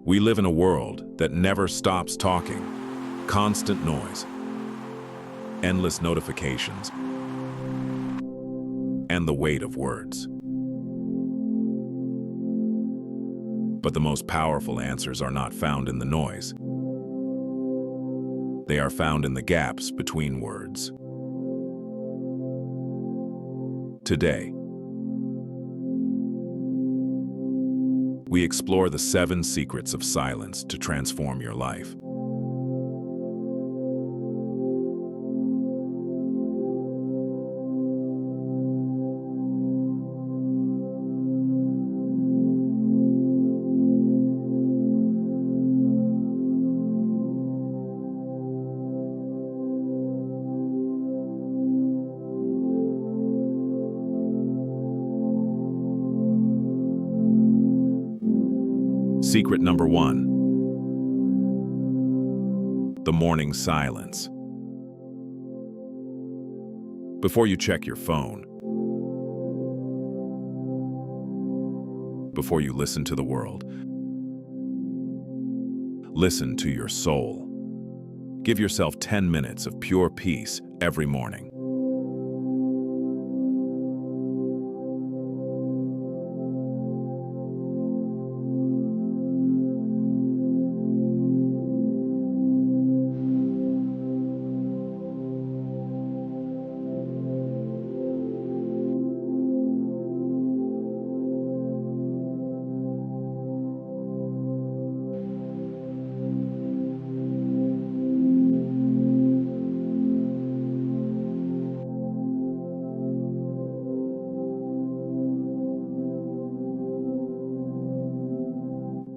We live in a world that never stops talking. Constant noise, endless notifications, and the weight of words. But the most powerful answers are not found in the noise. They are found in the gaps between words. Today, we explore the 7 secrets of silence to transform your life. Secret number 1. The morning silence. Before you check your phone, before you listen to the world, listen to your soul. Give yourself 10 minutes of pure peace every morning.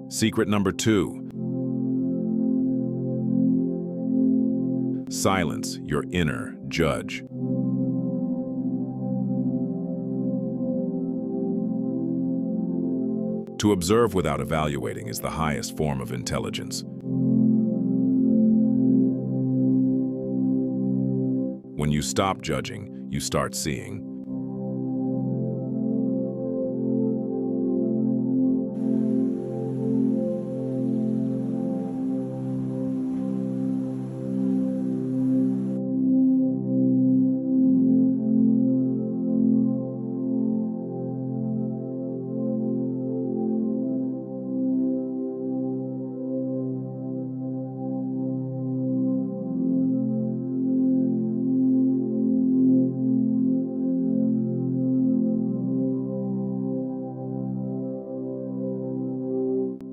Secret number 2. Silence your inner judge. To observe without evaluating is the highest form of intelligence. When you stop judging, you start seeing.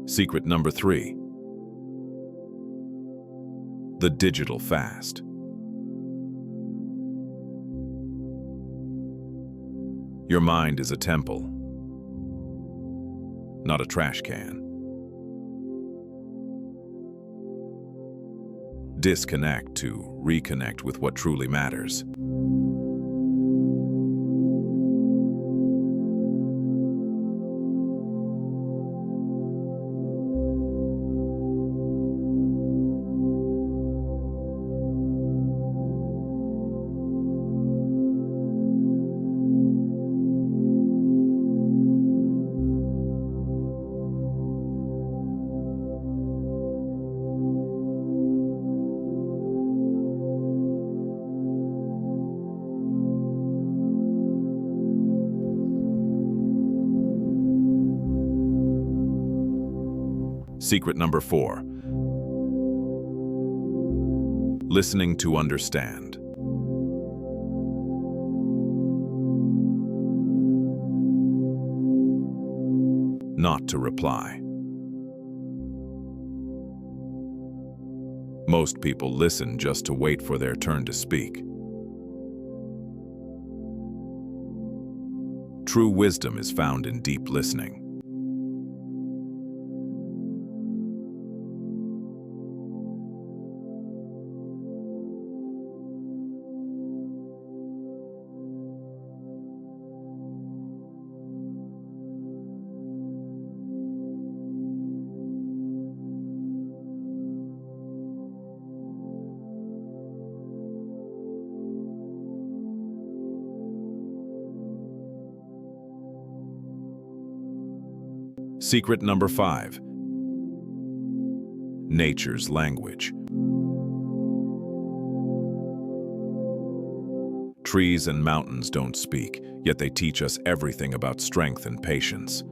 Secret number 3. The digital fast. Your mind is a temple, not a trash can. Disconnect to reconnect with what truly matters. Secret number 4. Listening to understand. Not to reply. Most people listen just to wait for their turn to speak. True wisdom is found in deep listening. Secret number 5. nature's language. Trees and mountains don't speak, yet they teach us everything about strength and patience.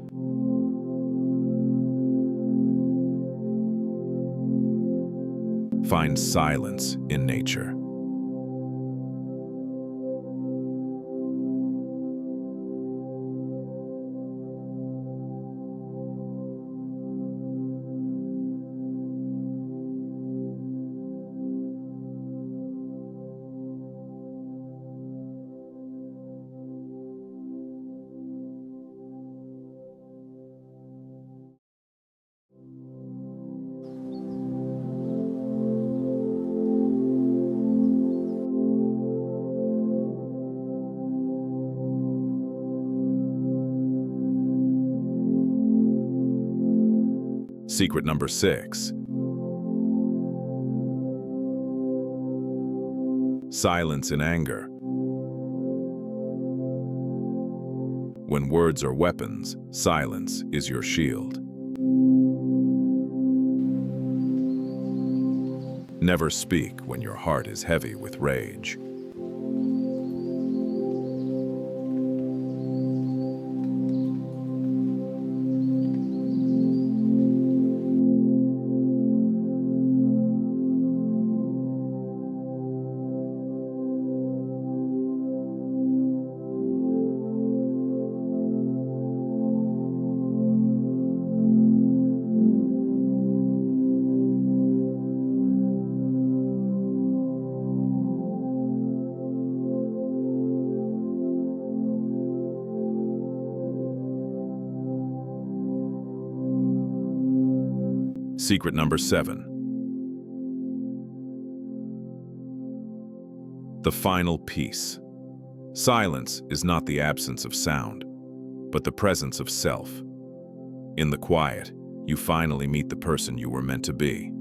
Find silence in nature. Secret number 6. Silence in anger. When words are weapons, silence is your shield. Never speak when your heart is heavy with rage. Secret number 7. The final piece. Silence is not the absence of sound, but the presence of self. In the quiet, you finally meet the person you were meant to be.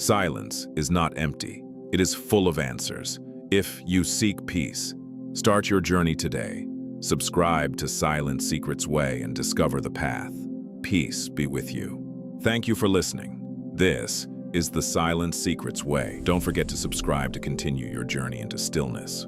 Silence is not empty. It is full of answers. If you seek peace, start your journey today. Subscribe to Silent Secrets Way and discover the path. Peace be with you. Thank you for listening. This is the Silent Secrets Way. Don't forget to subscribe to continue your journey into stillness.